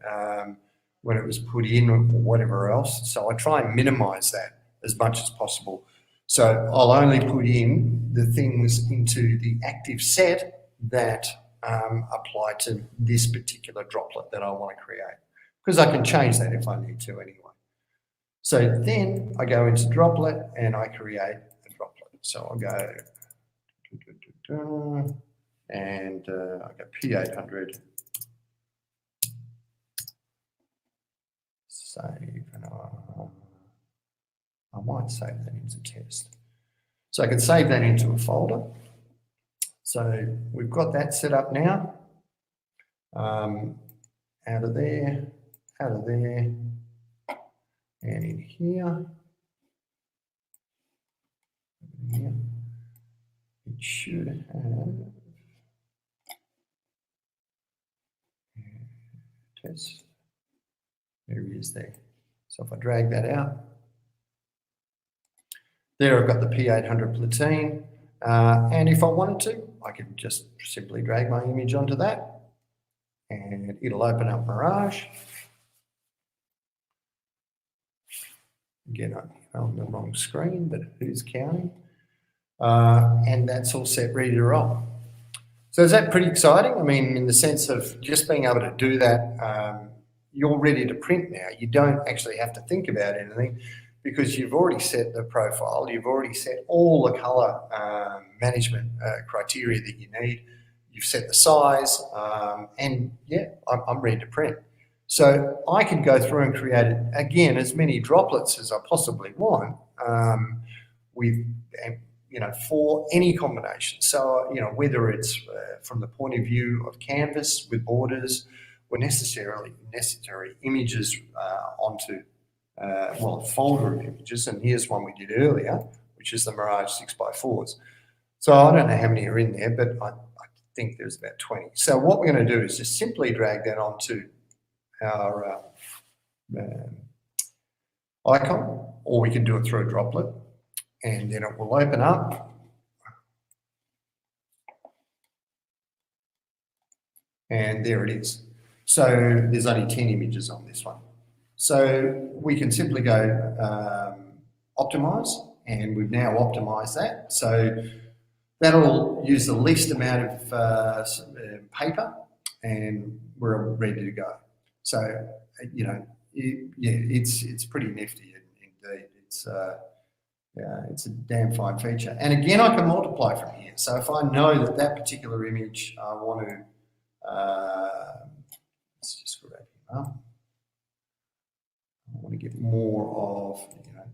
when it was put in or whatever else. So I try and minimize that as much as possible. So I'll only put in the things into the active set that apply to this particular droplet that I want to create, because I can change that if I need to anyway. So then I go into droplet and I create a droplet. So I'll go and I go P800, save, and I might save that into test. So I can save that into a folder. So we've got that set up now. Out of there, and in here, it should have test. There he is there. So if I drag that out, there I've got the P800 platine, and if I wanted to, I could just simply drag my image onto that, and it'll open up Mirage. Again, I'm on the wrong screen, but who's counting? And that's all set, ready to roll. So is that pretty exciting? I mean, in the sense of just being able to do that, you're ready to print now. You don't actually have to think about anything, because you've already set the profile, you've already set all the color management criteria that you need, you've set the size, and yeah, I'm ready to print. So I can go through and create, again, as many droplets as I possibly want with, for any combination. So, whether it's from the point of view of canvas with borders, or necessary images onto, a folder of images. And here's one we did earlier, which is the Mirage 6x4s. So I don't know how many are in there, but I think there's about 20. So what we're going to do is just simply drag that onto our icon, or we can do it through a droplet, and then it will open up. And there it is. So there's only 10 images on this one. So we can simply go optimize, and we've now optimized that. So that'll use the least amount of paper, and we're ready to go. So, it's pretty nifty indeed. It's a damn fine feature. And again, I can multiply from here. So if I know that particular image I want to, let's just grab him up. I want to get more of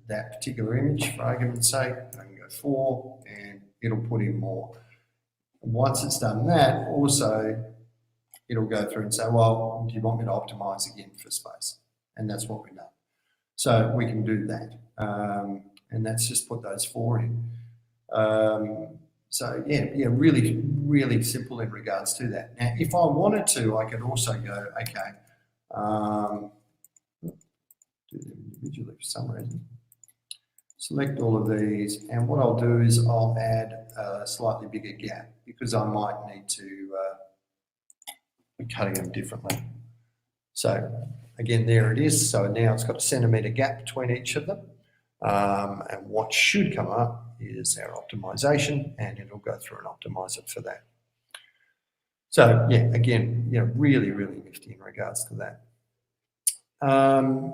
that particular image for argument's sake. I can go 4, and it'll put in more. And once it's done that, also it'll go through and say, well, do you want me to optimize again for space? And that's what we've done. So we can do that. And that's just put those 4 in. So yeah, really simple in regards to that. Now, if I wanted to, I could also go, okay, do them individually for some reason. Select all of these, and what I'll do is I'll add a slightly bigger gap, because I might need to be cutting them differently. So again, there it is. So now it's got a centimetre gap between each of them. And what should come up is our optimization, and it'll go through and optimize it for that. So yeah, again, really nifty in regards to that.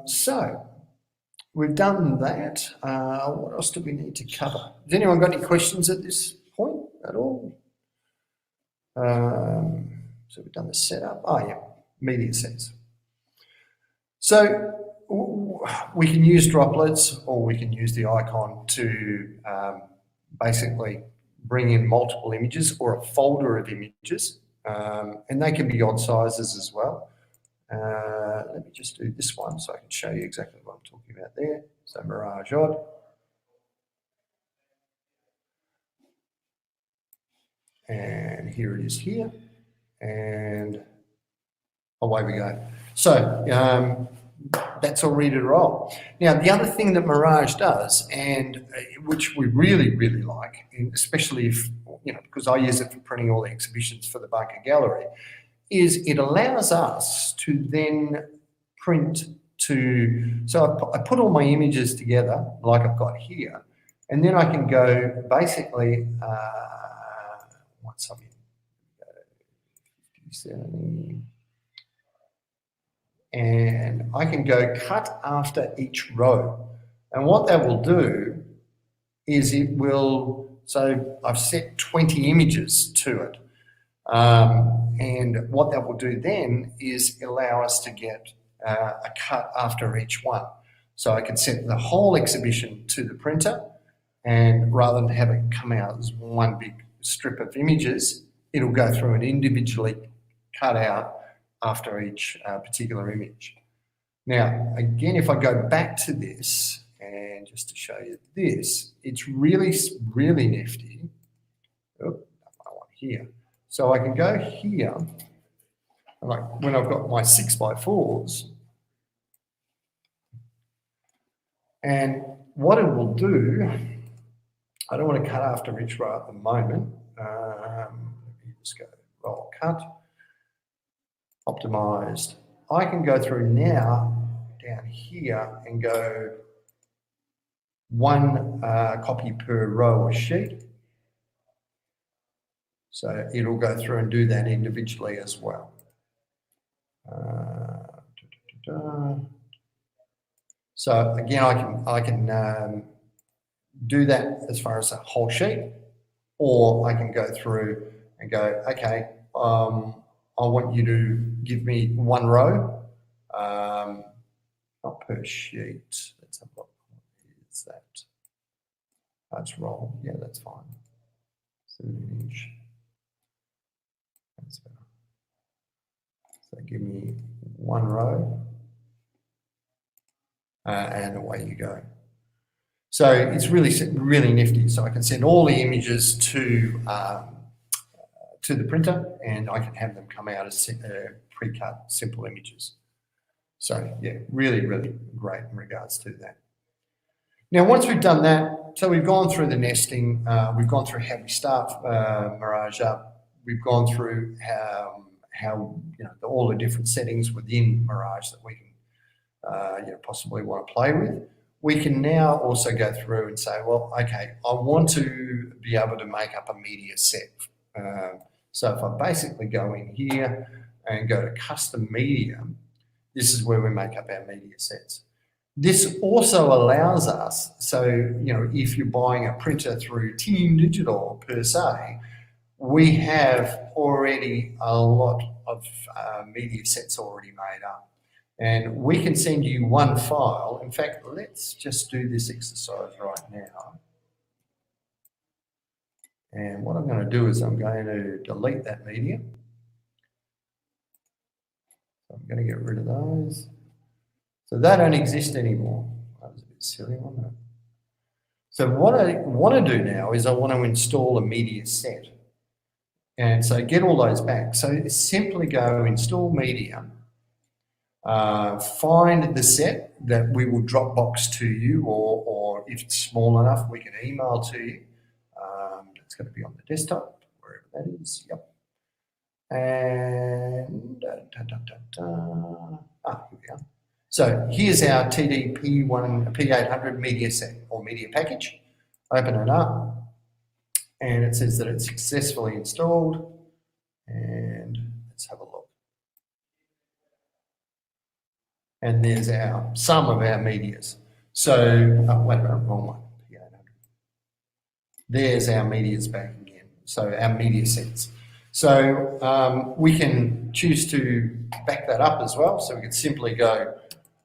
So we've done that. What else do we need to cover? Has anyone got any questions at this point at all? So we've done the setup. Oh yeah, media sets. So we can use droplets, or we can use the icon to basically bring in multiple images or a folder of images, and they can be odd sizes as well. Let me just do this one so I can show you exactly what I'm talking about there. So Mirage odd. And here it is here, and away we go. So that's all ready to roll. Now, the other thing that Mirage does, and which we really, really like, especially if, because I use it for printing all the exhibitions for the Bunker Gallery, is it allows us to then print to, so I put all my images together like I've got here, and then I can go basically, what's up here? 70. And I can go cut after each row. And what that will do is it will, so I've set 20 images to it. And what that will do then is allow us to get a cut after each one. So I can set the whole exhibition to the printer, and rather than have it come out as one big strip of images, it'll go through and individually cut out after each particular image. Now, again, if I go back to this, and just to show you this, it's really, really nifty. Oh, I want here. So I can go here, like when I've got my 6x4s, and what it will do, I don't want to cut after each row at the moment. Let me just go roll cut. Optimized. I can go through now down here and go one copy per row or sheet. So it'll go through and do that individually as well. So again, I can do that as far as a whole sheet, or I can go through and go, okay, I want you to give me one row, not per sheet. Let's have a look. What is that? That's roll. Yeah, that's fine. 30 inch. That's better. So give me one row, and away you go. So it's really, really nifty. So I can send all the images to the printer, and I can have them come out as pre-cut simple images. So yeah, really, really great in regards to that. Now, once we've done that, so we've gone through the nesting, we've gone through how we start Mirage up, we've gone through how all the different settings within Mirage that we can possibly want to play with. We can now also go through and say, well, okay, I want to be able to make up a media set. So if I basically go in here and go to custom media, this is where we make up our media sets. This also allows us, so, if you're buying a printer through Team Digital per se, we have already a lot of media sets already made up. And we can send you one file. In fact, let's just do this exercise right now. And what I'm going to do is I'm going to delete that media. So I'm going to get rid of those. So they don't exist anymore. That was a bit silly, wasn't it? So what I want to do now is I want to install a media set. And so get all those back. So simply go install media, find the set that we will Dropbox to you, or if it's small enough, we can email to you. It's going to be on the desktop, wherever that is. Yep. And here we are. So here's our P800 media set or media package. Open it up, and it says that it's successfully installed. And let's have a look. And there's some of our medias. So, wait a minute, wrong one. P800. There's our medias back again. So our media sets. So we can choose to back that up as well. So we could simply go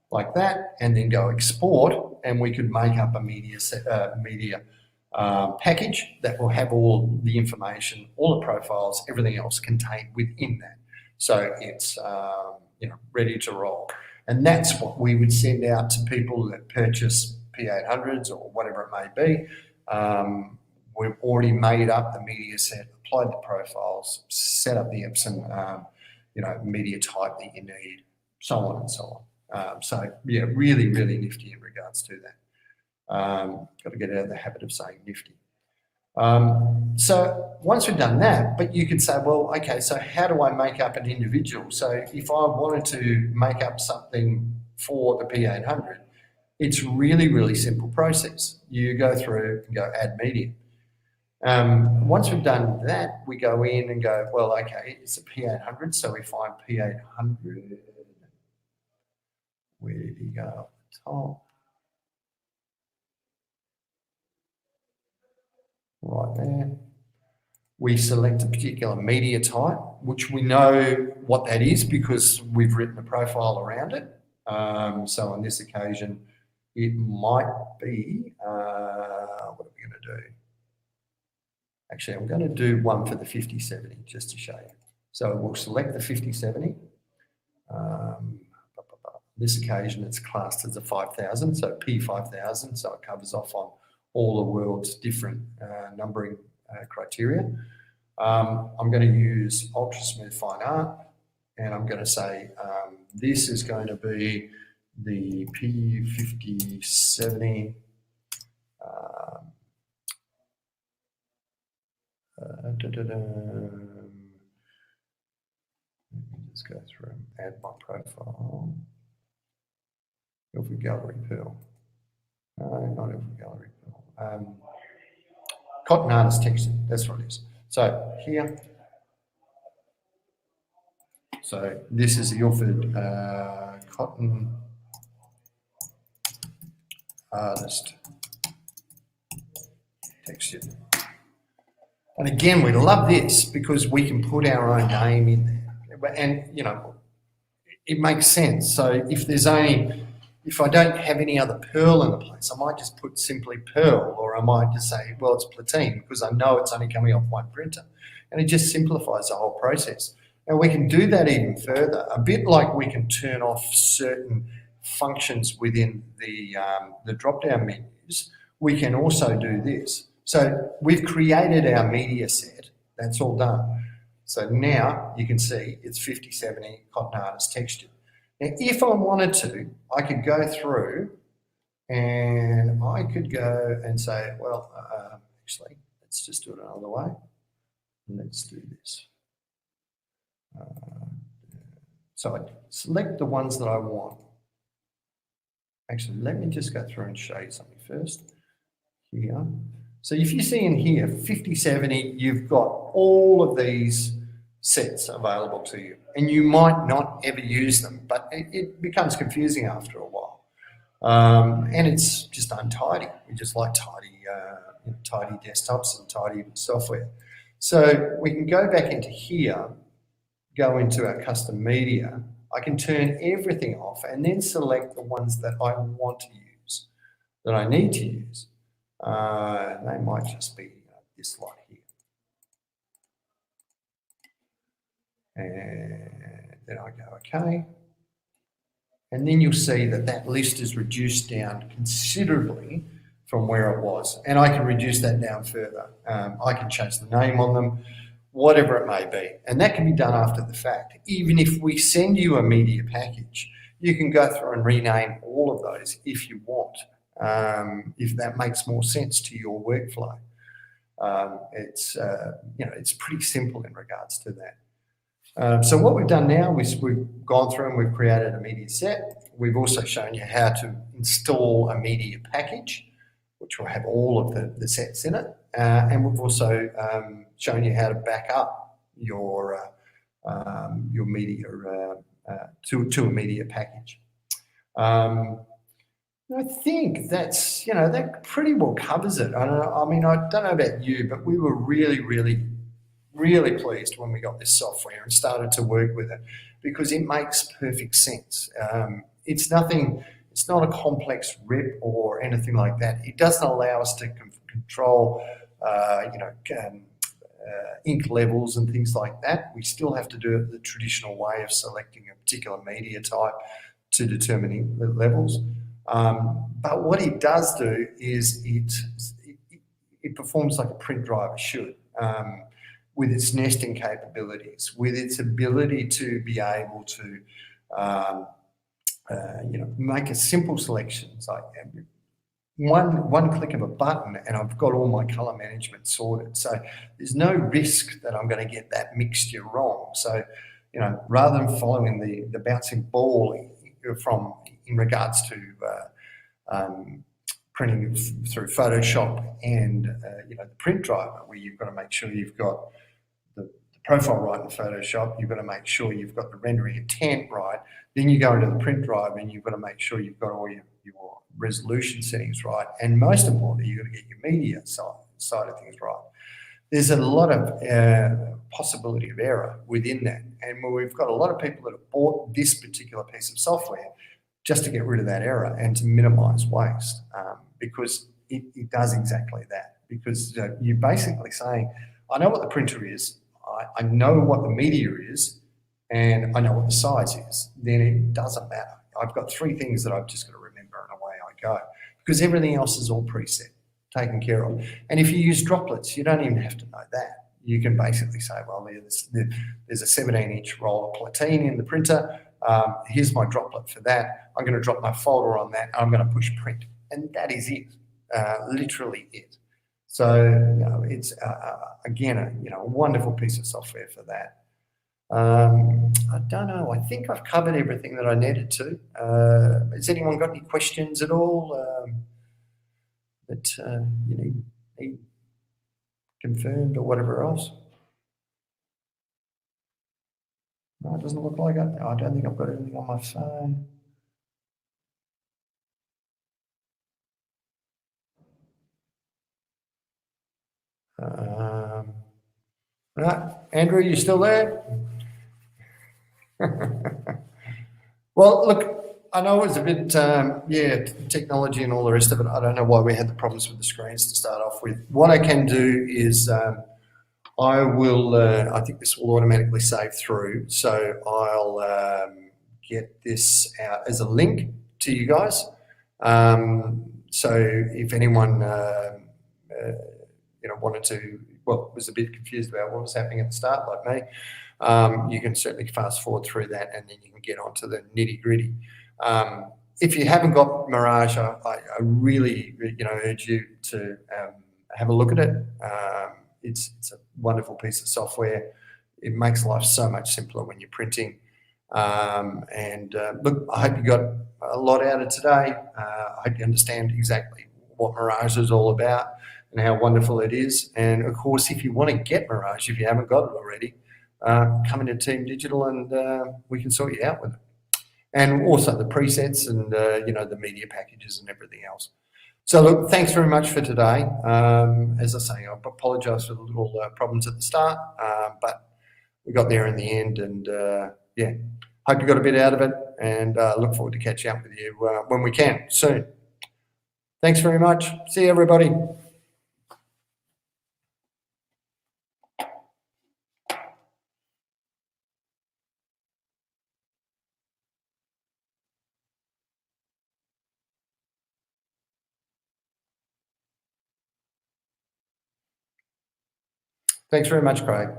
like that and then go export, and we could make up a media package that will have all the information, all the profiles, everything else contained within that. So it's ready to roll. And that's what we would send out to people that purchase P800s or whatever it may be. We've already made up the media set, applied the profiles, set up the Epson, media type that you need, so on and so on. So yeah, really, really nifty in regards to that. Got to get out of the habit of saying nifty. So once we've done that, but you could say, well, okay, so how do I make up an individual? So if I wanted to make up something for the P800, it's really, really simple process. You go through and go add media. Once we've done that, we go in and go, well, okay, it's a P800, so we find P800. Where did he go up the top? Right there. We select a particular media type, which we know what that is because we've written a profile around it. So on this occasion, it might be, what are we going to do? Actually, I'm going to do one for the 5070 just to show you. So we'll select the 5070. This occasion, it's classed as a 5000, so P5000, so it covers off on all the world's different numbering criteria. I'm going to use Ultra Smooth Fine Art, and I'm going to say this is going to be the P5070. Let me just go through and add my profile. Every Gallery Pearl. No, not every Gallery Pearl. Cotton Artist Texture, that's what it is. So here, so this is the Ilford Cotton Artist Texture. And again, we love this because we can put our own name in there. And, it makes sense. So if I don't have any other pearl in the place, I might just put simply pearl, or I might just say, well, it's platine, because I know it's only coming off one printer. And it just simplifies the whole process. And we can do that even further, a bit like we can turn off certain functions within the drop-down menus. We can also do this. So we've created our media set. That's all done. So now you can see it's 5070 Cotton Artist Texture. Now, if I wanted to, I could go through and I could go and say, well, actually, let's just do it another way. Let's do this. So I select the ones that I want. Actually, let me just go through and show you something first. Here. So if you see in here, 5070, you've got all of these sets available to you. And you might not ever use them, but it becomes confusing after a while. And it's just untidy. We just like tidy desktops and tidy software. So we can go back into here, go into our custom media. I can turn everything off and then select the ones that I want to use, that I need to use. They might just be this lot here. And then I go, okay. And then you'll see that that list is reduced down considerably from where it was. And I can reduce that down further. I can change the name on them, whatever it may be. And that can be done after the fact. Even if we send you a media package, you can go through and rename all of those if you want. If that makes more sense to your workflow. It's pretty simple in regards to that. So what we've done now is we've gone through and we've created a media set. We've also shown you how to install a media package, which will have all of the sets in it. And we've also shown you how to back up your media to a media package. I think that's, that pretty well covers it. I mean, I don't know about you, but we were really, really really pleased when we got this software and started to work with it because it makes perfect sense. It's nothing, it's not a complex rip or anything like that. It doesn't allow us to control, ink levels and things like that. We still have to do it the traditional way of selecting a particular media type to determine ink levels. But what it does do is it performs like a print driver should, with its nesting capabilities, with its ability to be able to make a simple selections like one click of a button and I've got all my color management sorted. So there's no risk that I'm going to get that mixture wrong. So, rather than following the bouncing ball in regards to printing through Photoshop and the print driver, where you've got to make sure you've got the profile right in Photoshop, you've got to make sure you've got the rendering intent right, then you go into the print driver and you've got to make sure you've got all your resolution settings right, and most importantly, you've got to get your media side of things right. There's a lot of possibility of error within that, and we've got a lot of people that have bought this particular piece of software just to get rid of that error and to minimize waste, because it does exactly that. Because you're basically saying, I know what the printer is, I know what the media is, and I know what the size is. Then it doesn't matter. I've got three things that I've just got to remember, and away I go, because everything else is all preset, taken care of. And if you use droplets, you don't even have to know that. You can basically say, well, there's a 17-inch roll of platine in the printer. Here's my droplet for that. I'm going to drop my folder on that. I'm going to push print, and that is it. Literally it. So it's again a wonderful piece of software for that. I don't know. I think I've covered everything that I needed to. Has anyone got any questions at all that you need confirmed or whatever else? No, it doesn't look like it. I don't think I've got anything on my phone. Right, Andrew, you still there? Well, look, I know it was a bit, technology and all the rest of it. I don't know why we had the problems with the screens to start off with. What I can do is I will, I think this will automatically save through. So I'll get this out as a link to you guys. So if anyone, wanted to, was a bit confused about what was happening at the start, like me, you can certainly fast forward through that and then you can get onto the nitty gritty. If you haven't got Mirage, I really, urge you to have a look at it. It's a wonderful piece of software. It makes life so much simpler when you're printing. Look, I hope you got a lot out of today. I hope you understand exactly what Mirage is all about and how wonderful it is. And of course, if you want to get Mirage, if you haven't got it already, come into Team Digital and we can sort you out with it. And also the presets and, the media packages and everything else. So look, thanks very much for today. As I say, I apologise for the little problems at the start, but we got there in the end, and hope you got a bit out of it, and look forward to catching up with you when we can soon. Thanks very much. See you, everybody. Thanks very much, Craig.